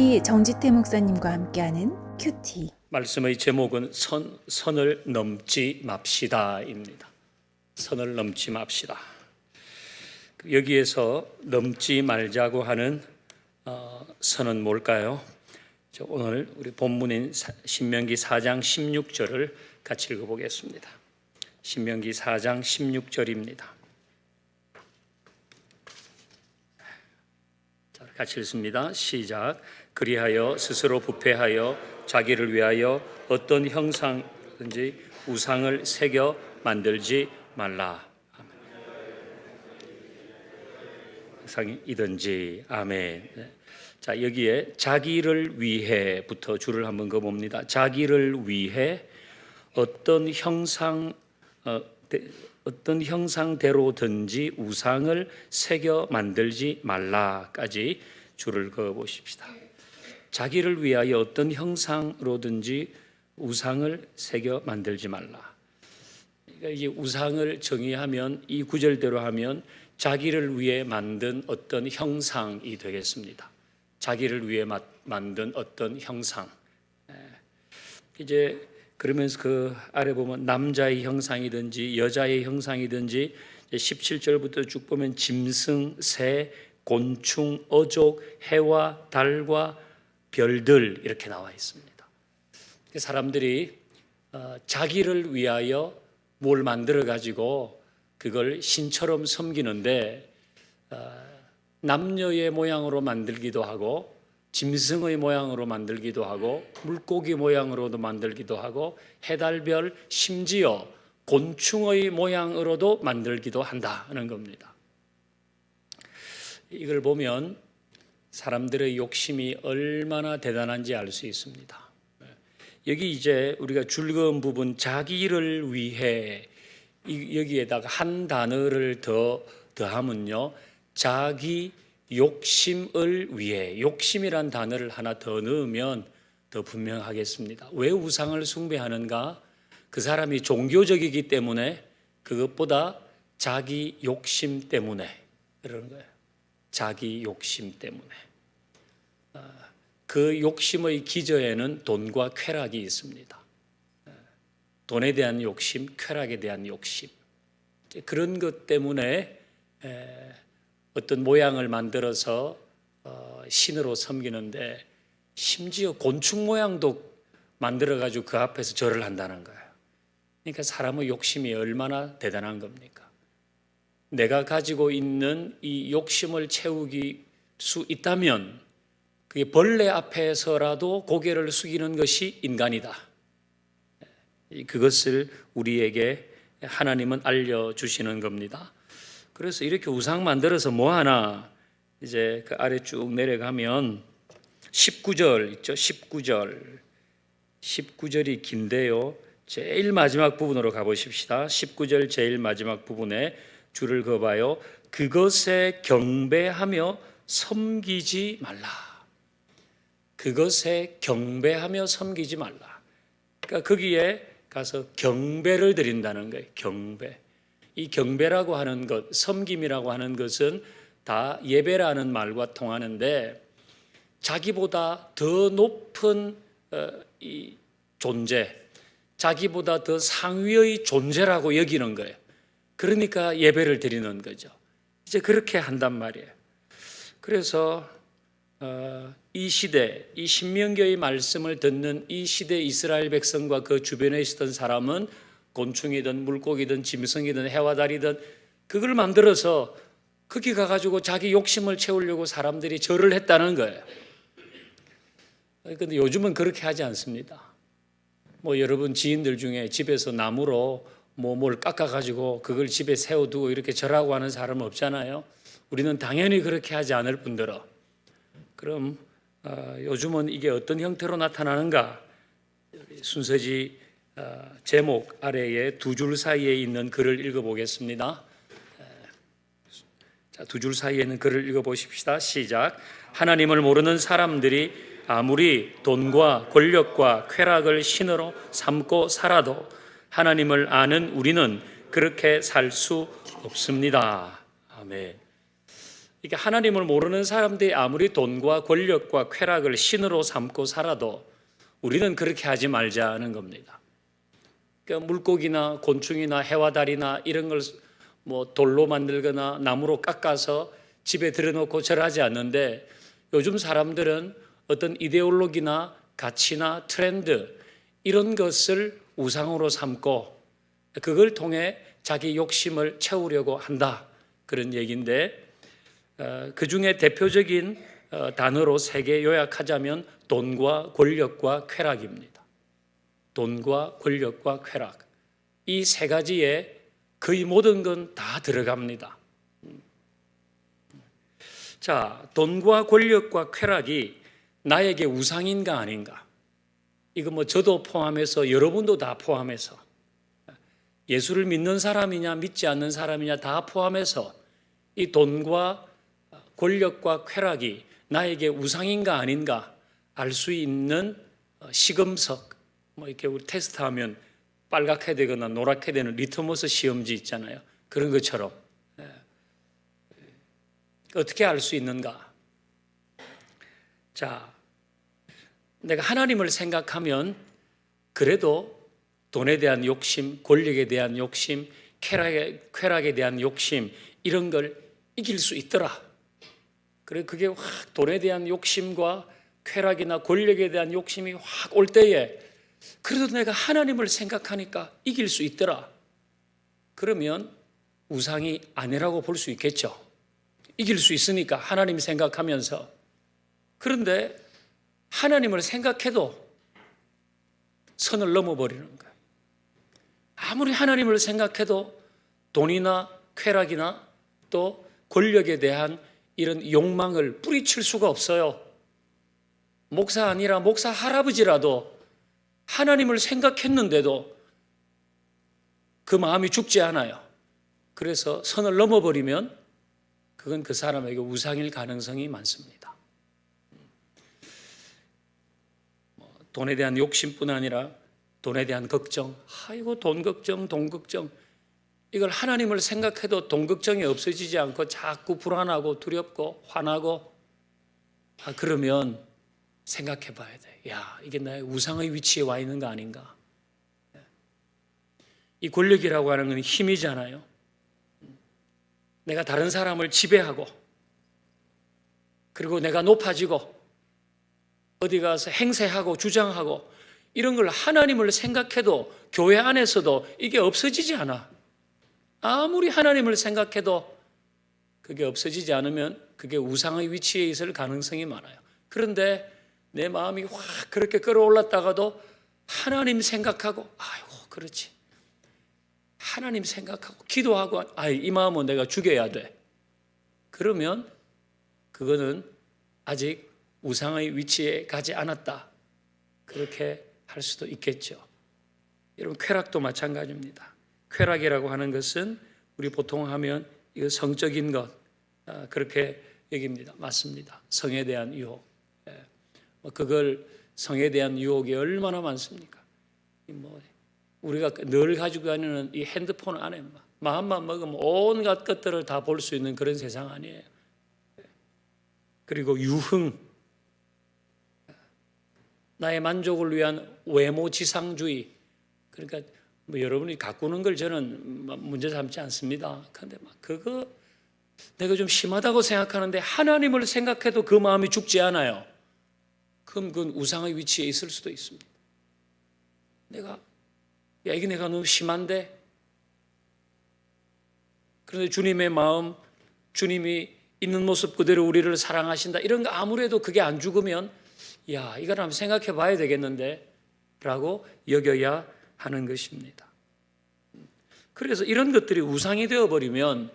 큐티 정지태 목사님과 함께하는 큐티. 말씀의 제목은 선을 넘지 맙시다입니다. 선을 넘지 맙시다. 여기에서 넘지 말자고 하는 선은 뭘까요? 오늘 우리 본문인 신명기 4장 16절을 같이 읽어보겠습니다. 신명기 4장 16절입니다. 같이 읽습니다. 시작. 그리하여 스스로 부패하여 자기를 위하여 어떤 형상든지 우상을 새겨 만들지 말라. 형상이든지. 아멘. 자, 여기에 자기를 위해부터 줄을 한번 그어봅니다. 자기를 위해 어떤 형상대로든지 우상을 새겨 만들지 말라까지 줄을 그어 보십시다. 자기를 위하여 어떤 형상으로든지 우상을 새겨 만들지 말라. 그러니까 이제 우상을 정의하면 이 구절대로 하면 자기를 위해 만든 어떤 형상이 되겠습니다. 자기를 위해 만든 어떤 형상. 이제 그러면서 그 아래 보면 남자의 형상이든지 여자의 형상이든지 17절부터 쭉 보면 짐승, 새, 곤충, 어족, 해와 달과 별들 이렇게 나와 있습니다. 사람들이 자기를 위하여 뭘 만들어 가지고 그걸 신처럼 섬기는데 남녀의 모양으로 만들기도 하고 짐승의 모양으로 만들기도 하고 물고기 모양으로도 만들기도 하고 해달별 심지어 곤충의 모양으로도 만들기도 한다는 겁니다. 이걸 보면 사람들의 욕심이 얼마나 대단한지 알 수 있습니다. 여기 이제 우리가 줄 그은 부분 자기를 위해 여기에다가 한 단어를 더하면요. 자기 욕심을 위해, 욕심이란 단어를 하나 더 넣으면 더 분명하겠습니다. 왜 우상을 숭배하는가? 그 사람이 종교적이기 때문에, 그것보다 자기 욕심 때문에 그러는 거예요. 자기 욕심 때문에. 그 욕심의 기저에는 돈과 쾌락이 있습니다. 돈에 대한 욕심, 쾌락에 대한 욕심. 그런 것 때문에 어떤 모양을 만들어서 신으로 섬기는데 심지어 곤충 모양도 만들어가지고 그 앞에서 절을 한다는 거예요. 그러니까 사람의 욕심이 얼마나 대단한 겁니까? 내가 가지고 있는 이 욕심을 채우기 수 있다면 그게 벌레 앞에서라도 고개를 숙이는 것이 인간이다. 그것을 우리에게 하나님은 알려주시는 겁니다. 그래서 이렇게 우상 만들어서 뭐하나, 이제 그 아래 쭉 내려가면 19절 있죠. 19절이 긴데요. 제일 마지막 부분으로 가보십시다. 19절 제일 마지막 부분에 줄을 그어봐요. 그것에 경배하며 섬기지 말라. 그것에 경배하며 섬기지 말라. 그러니까 거기에 가서 경배를 드린다는 거예요. 경배. 이 경배라고 하는 것, 섬김이라고 하는 것은 다 예배라는 말과 통하는데 자기보다 더 높은 이 존재, 자기보다 더 상위의 존재라고 여기는 거예요. 그러니까 예배를 드리는 거죠. 이제 그렇게 한단 말이에요. 그래서 이 시대, 이 신명기의 말씀을 듣는 이 시대 이스라엘 백성과 그 주변에 있었던 사람은 곤충이든 물고기든 짐승이든 해와 달이든 그걸 만들어서 거기 가가지고 자기 욕심을 채우려고 사람들이 절을 했다는 거예요. 그런데 요즘은 그렇게 하지 않습니다. 뭐 여러분 지인들 중에 집에서 나무로 뭘 깎아가지고 그걸 집에 세워두고 이렇게 절하고 하는 사람은 없잖아요. 우리는 당연히 그렇게 하지 않을 뿐더러. 그럼 요즘은 이게 어떤 형태로 나타나는가? 순서지 제목 아래에 두 줄 사이에 있는 글을 읽어보겠습니다. 자, 두 줄 사이에 있는 글을 읽어보십시다. 시작. 하나님을 모르는 사람들이 아무리 돈과 권력과 쾌락을 신으로 삼고 살아도 하나님을 아는 우리는 그렇게 살 수 없습니다. 아멘. 이게 하나님을 모르는 사람들이 아무리 돈과 권력과 쾌락을 신으로 삼고 살아도 우리는 그렇게 하지 말자는 겁니다. 그러니까 물고기나 곤충이나 해와 달이나 이런 걸 뭐 돌로 만들거나 나무로 깎아서 집에 들여놓고 절하지 않는데, 요즘 사람들은 어떤 이데올로기나 가치나 트렌드 이런 것을 우상으로 삼고 그걸 통해 자기 욕심을 채우려고 한다, 그런 얘기인데, 그 중에 대표적인 단어로 3개 요약하자면 돈과 권력과 쾌락입니다. 돈과 권력과 쾌락, 이 3가지에 거의 모든 건 다 들어갑니다. 자, 돈과 권력과 쾌락이 나에게 우상인가 아닌가? 이거 뭐 저도 포함해서 여러분도 다 포함해서, 예수를 믿는 사람이냐 믿지 않는 사람이냐 다 포함해서 이 돈과 권력과 쾌락이 나에게 우상인가 아닌가 알 수 있는 시금석, 뭐 이렇게 우리 테스트하면 빨갛게 되거나 노랗게 되는 리트머스 시험지 있잖아요. 그런 것처럼 어떻게 알 수 있는가? 자, 내가 하나님을 생각하면 그래도 돈에 대한 욕심, 권력에 대한 욕심, 쾌락에 대한 욕심, 이런 걸 이길 수 있더라. 그래, 그게 확 돈에 대한 욕심과 쾌락이나 권력에 대한 욕심이 확 올 때에 그래도 내가 하나님을 생각하니까 이길 수 있더라. 그러면 우상이 아니라고 볼 수 있겠죠. 이길 수 있으니까 하나님 생각하면서. 그런데 하나님을 생각해도 선을 넘어버리는 거예요. 아무리 하나님을 생각해도 돈이나 쾌락이나 또 권력에 대한 이런 욕망을 뿌리칠 수가 없어요. 목사 아니라 목사 할아버지라도 하나님을 생각했는데도 그 마음이 죽지 않아요. 그래서 선을 넘어버리면 그건 그 사람에게 우상일 가능성이 많습니다. 돈에 대한 욕심뿐 아니라 돈에 대한 걱정, 아이고 돈 걱정, 돈 걱정, 이걸 하나님을 생각해도 돈 걱정이 없어지지 않고 자꾸 불안하고 두렵고 화나고, 그러면 생각해 봐야 돼. 야, 이게 나의 우상의 위치에 와 있는 거 아닌가? 이 권력이라고 하는 건 힘이잖아요. 내가 다른 사람을 지배하고, 그리고 내가 높아지고, 어디 가서 행세하고 주장하고, 이런 걸 하나님을 생각해도 교회 안에서도 이게 없어지지 않아. 아무리 하나님을 생각해도 그게 없어지지 않으면 그게 우상의 위치에 있을 가능성이 많아요. 그런데 내 마음이 확 그렇게 끌어올랐다가도 하나님 생각하고, 아이고 그렇지, 하나님 생각하고 기도하고, 이 마음은 내가 죽여야 돼. 그러면 그거는 아직 우상의 위치에 가지 않았다, 그렇게 할 수도 있겠죠. 여러분, 쾌락도 마찬가지입니다. 쾌락이라고 하는 것은 우리 보통 하면 이거 성적인 것, 그렇게 얘기입니다. 맞습니다. 성에 대한 유혹. 그걸, 성에 대한 유혹이 얼마나 많습니까? 우리가 늘 가지고 다니는 이 핸드폰 안에 마음만 먹으면 온갖 것들을 다 볼 수 있는 그런 세상 아니에요. 그리고 유흥, 나의 만족을 위한 외모지상주의. 그러니까 여러분이 가꾸는 걸 저는 문제 삼지 않습니다. 그런데 그거 내가 좀 심하다고 생각하는데 하나님을 생각해도 그 마음이 죽지 않아요. 그럼 그건 우상의 위치에 있을 수도 있습니다. 이게 내가 너무 심한데? 그런데 주님의 마음, 주님이 있는 모습 그대로 우리를 사랑하신다, 이런 거 아무래도 그게 안 죽으면, 야, 이걸 한번 생각해 봐야 되겠는데 라고 여겨야 하는 것입니다. 그래서 이런 것들이 우상이 되어버리면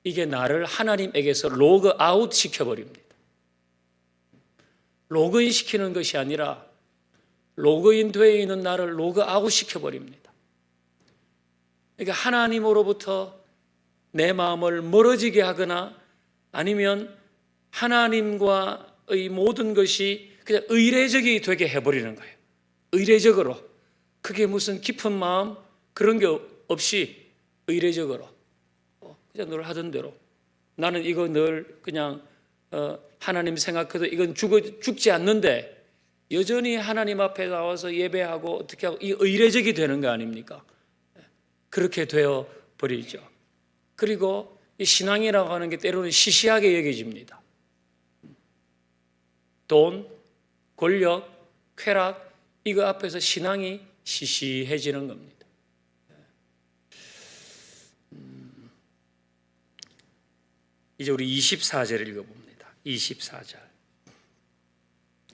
이게 나를 하나님에게서 로그 아웃 시켜버립니다. 로그인 시키는 것이 아니라 로그인 되어 있는 나를 로그 아웃 시켜버립니다. 그러니까 하나님으로부터 내 마음을 멀어지게 하거나, 아니면 하나님과의 모든 것이 그냥 의례적이 되게 해버리는 거예요. 의례적으로. 그게 무슨 깊은 마음 그런 게 없이 의례적으로 그냥 늘 하던 대로 나는 이거 늘 그냥 하나님 생각해도 이건 죽지 않는데 여전히 하나님 앞에 나와서 예배하고 어떻게 하고 이 의례적이 되는 거 아닙니까? 그렇게 되어 버리죠. 그리고 이 신앙이라고 하는 게 때로는 시시하게 여겨집니다. 돈, 권력, 쾌락 이거 앞에서 신앙이 시시해지는 겁니다. 이제 우리 24절을 읽어봅니다. 24절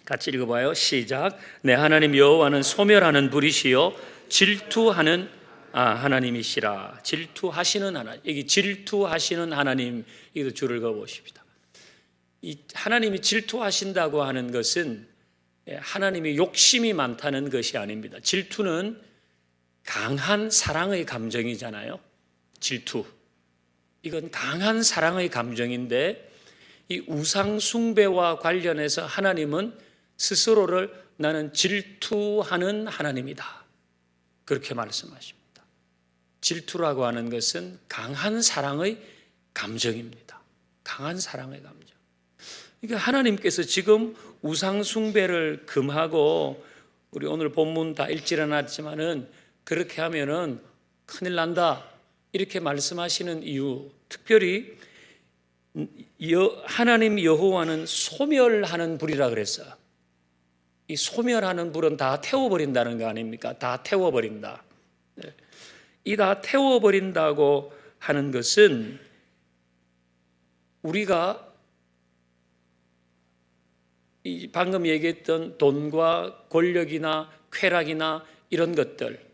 같이 읽어봐요. 시작. 내 하나님 여호와는 소멸하는 불이시요 질투하는 하나님이시라. 질투하시는 하나님. 여기 질투하시는 하나님 이거 줄을 그어보십시다. 이 하나님이 질투하신다고 하는 것은 하나님이 욕심이 많다는 것이 아닙니다. 질투는 강한 사랑의 감정이잖아요. 질투. 이건 강한 사랑의 감정인데 이 우상 숭배와 관련해서 하나님은 스스로를 나는 질투하는 하나님이다. 그렇게 말씀하십니다. 질투라고 하는 것은 강한 사랑의 감정입니다. 강한 사랑의 감정. 그러니까 하나님께서 지금 우상 숭배를 금하고 우리 오늘 본문 다 읽지 않았지만은 그렇게 하면은 큰일 난다. 이렇게 말씀하시는 이유, 특별히 하나님 여호와는 소멸하는 불이라 그랬어요. 이 소멸하는 불은 다 태워버린다는 거 아닙니까? 다 태워버린다. 이 다 태워버린다고 하는 것은 우리가 이 방금 얘기했던 돈과 권력이나 쾌락이나 이런 것들,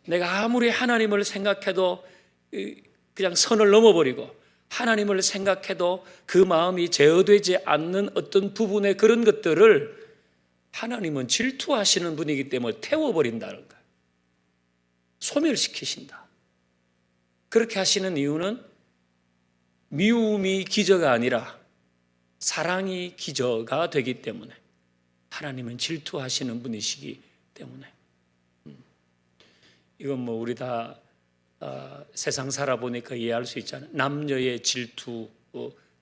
내가 아무리 하나님을 생각해도 그냥 선을 넘어버리고 하나님을 생각해도 그 마음이 제어되지 않는 어떤 부분의 그런 것들을 하나님은 질투하시는 분이기 때문에 태워버린다는 거예요. 소멸시키신다. 그렇게 하시는 이유는 미움이 기저가 아니라 사랑이 기저가 되기 때문에 하나님은 질투하시는 분이시기 때문에 이건 뭐 우리 다 세상 살아보니까 이해할 수 있잖아요. 남녀의 질투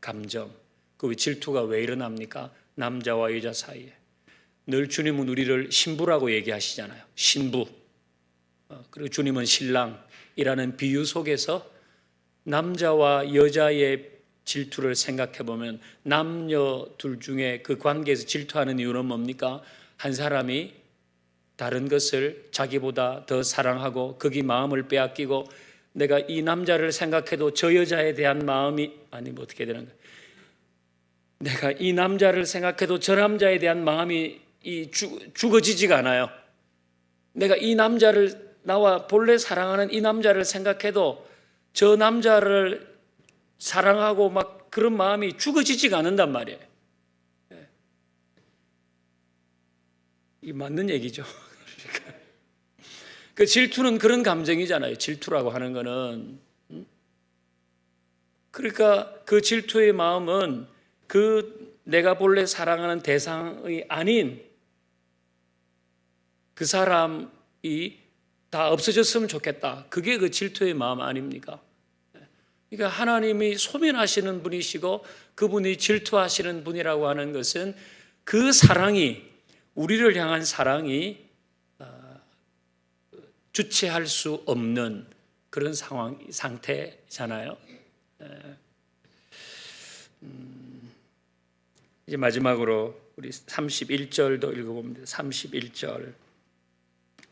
감정. 그 질투가 왜 일어납니까? 남자와 여자 사이에. 늘 주님은 우리를 신부라고 얘기하시잖아요. 신부. 그리고 주님은 신랑이라는 비유 속에서 남자와 여자의 질투를 생각해 보면 남녀 둘 중에 그 관계에서 질투하는 이유는 뭡니까? 한 사람이 다른 것을 자기보다 더 사랑하고 거기 마음을 빼앗기고 내가 이 남자를 생각해도 저 여자에 대한 마음이 뭐 어떻게 되는 거야? 내가 이 남자를 생각해도 저 남자에 대한 마음이 죽어지지가 않아요. 내가 이 남자를 나와 본래 사랑하는 이 남자를 생각해도 저 남자를 사랑하고 막 그런 마음이 죽어지지가 않는단 말이에요. 이 맞는 얘기죠. 그 질투는 그런 감정이잖아요. 질투라고 하는 거는. 그러니까 그 질투의 마음은 그 내가 본래 사랑하는 대상이 아닌 그 사람이 다 없어졌으면 좋겠다. 그게 그 질투의 마음 아닙니까? 그러니까 하나님이 소멸하시는 분이시고 그분이 질투하시는 분이라고 하는 것은 그 사랑이 우리를 향한 사랑이 주체할 수 없는 그런 상태잖아요. 이제 마지막으로 우리 31절도 읽어봅니다. 31절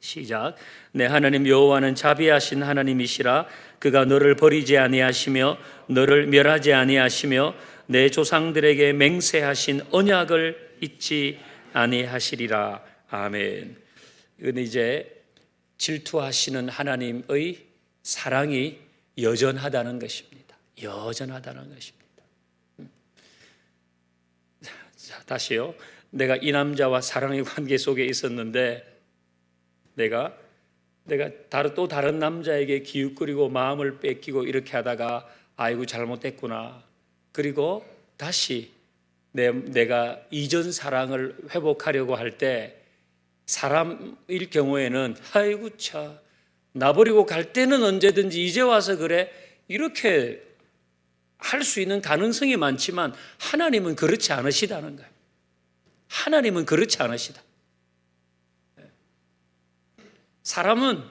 시작. 내 하나님 여호와는 자비하신 하나님이시라. 그가 너를 버리지 아니하시며 너를 멸하지 아니하시며 내 조상들에게 맹세하신 언약을 잊지 아니하시리라. 아멘. 이건 이제 질투하시는 하나님의 사랑이 여전하다는 것입니다. 여전하다는 것입니다. 자, 다시요. 내가 이 남자와 사랑의 관계 속에 있었는데 내가 또 다른 남자에게 기웃거리고 마음을 뺏기고 이렇게 하다가 아이고 잘못했구나. 그리고 다시 내가 이전 사랑을 회복하려고 할 때 사람일 경우에는 아이고 차 나 버리고 갈 때는 언제든지 이제 와서 그래 이렇게 할 수 있는 가능성이 많지만 하나님은 그렇지 않으시다는 거예요. 하나님은 그렇지 않으시다. 사람은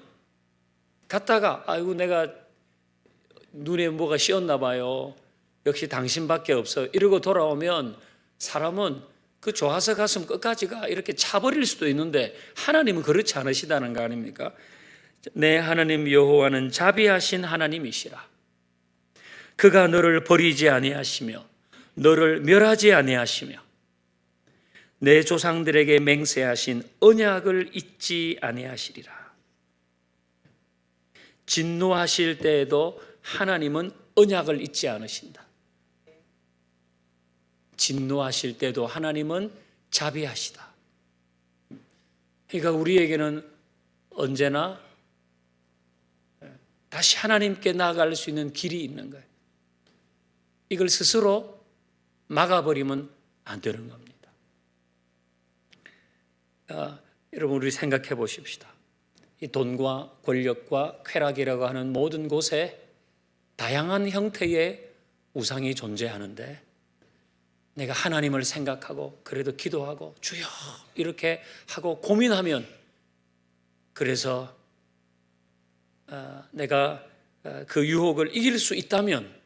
갔다가 아이고 내가 눈에 뭐가 씌었나 봐요. 역시 당신밖에 없어. 이러고 돌아오면 사람은 그 좋아서 갔으면 끝까지가 이렇게 차버릴 수도 있는데 하나님은 그렇지 않으시다는 거 아닙니까? 내 하나님 여호와는 자비하신 하나님이시라. 그가 너를 버리지 아니하시며 너를 멸하지 아니하시며 내 조상들에게 맹세하신 언약을 잊지 아니하시리라. 진노하실 때에도 하나님은 언약을 잊지 않으신다. 진노하실 때도 하나님은 자비하시다. 그러니까 우리에게는 언제나 다시 하나님께 나아갈 수 있는 길이 있는 거예요. 이걸 스스로 막아버리면 안 되는 겁니다. 여러분 우리 생각해 보십시다. 이 돈과 권력과 쾌락이라고 하는 모든 곳에 다양한 형태의 우상이 존재하는데 내가 하나님을 생각하고 그래도 기도하고 주여 이렇게 하고 고민하면 그래서 내가 그 유혹을 이길 수 있다면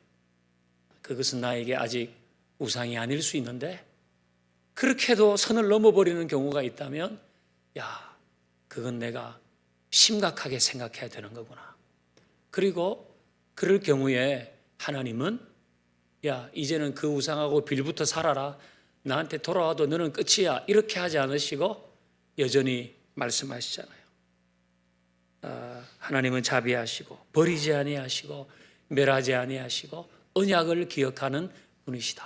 그것은 나에게 아직 우상이 아닐 수 있는데 그렇게도 선을 넘어버리는 경우가 있다면 야 그건 내가 심각하게 생각해야 되는 거구나. 그리고 그럴 경우에 하나님은 야 이제는 그 우상하고 빌부터 살아라. 나한테 돌아와도 너는 끝이야. 이렇게 하지 않으시고 여전히 말씀하시잖아요. 하나님은 자비하시고 버리지 아니하시고 멸하지 아니하시고 언약을 기억하는 분이시다.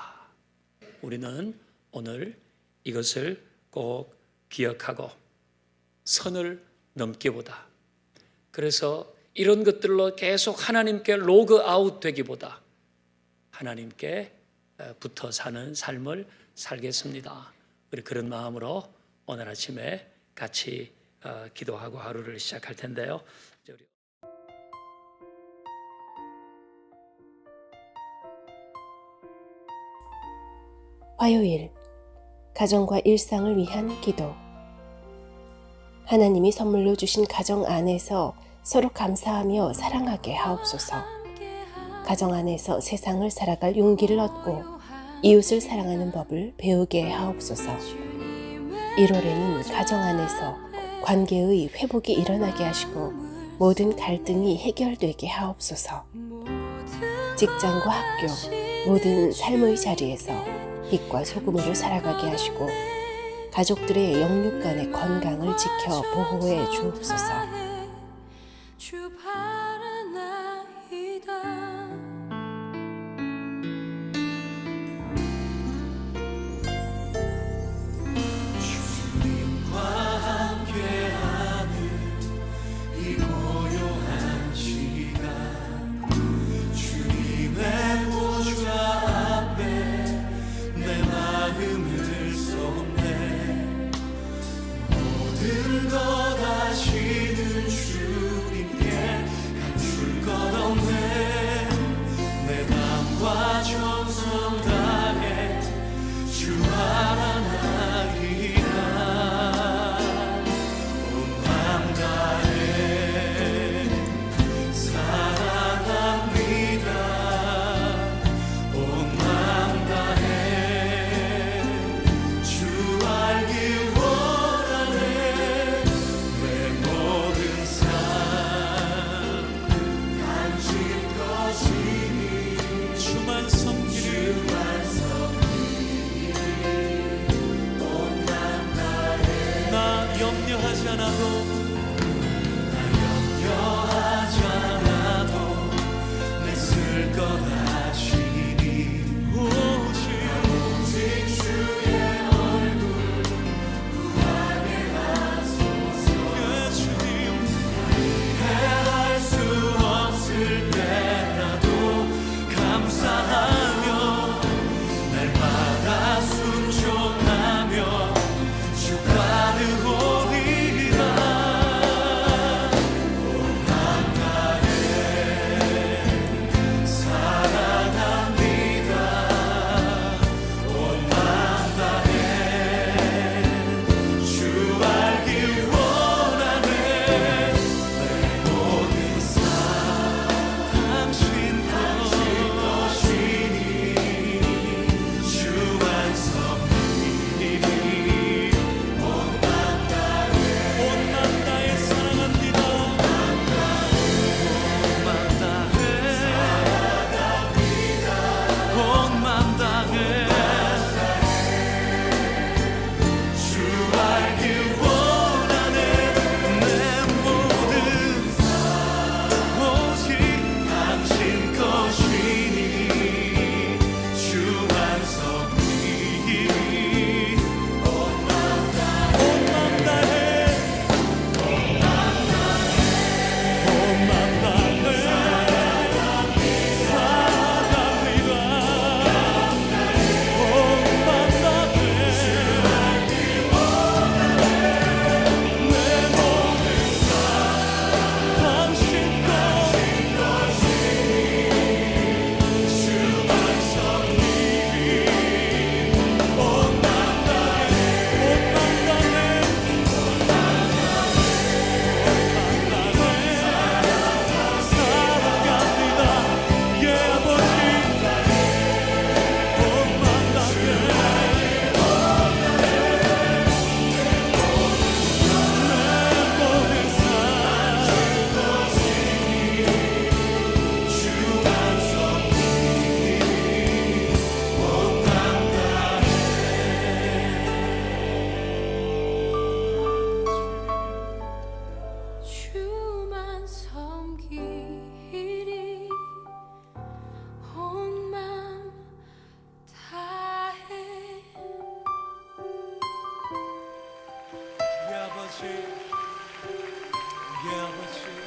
우리는 오늘 이것을 꼭 기억하고 선을 넘기보다 그래서 이런 것들로 계속 하나님께 로그 아웃 되기보다 하나님께 붙어 사는 삶을 살겠습니다. 우리 그런 마음으로 오늘 아침에 같이 기도하고 하루를 시작할 텐데요. 화요일, 가정과 일상을 위한 기도. 하나님이 선물로 주신 가정 안에서 서로 감사하며 사랑하게 하옵소서. 가정 안에서 세상을 살아갈 용기를 얻고 이웃을 사랑하는 법을 배우게 하옵소서. 1월에는 가정 안에서 관계의 회복이 일어나게 하시고 모든 갈등이 해결되게 하옵소서. 직장과 학교, 모든 삶의 자리에서 빛과 소금으로 살아가게 하시고 가족들의 영육 간의 건강을 지켜 보호해 주옵소서. 순종하며 주 따르오리라. 원하네 내 모든 삶 오직 당신 것이니 주 반석이니 온 맘 다해 주만 섬기리 온 맘 다해 아버지, 아버지.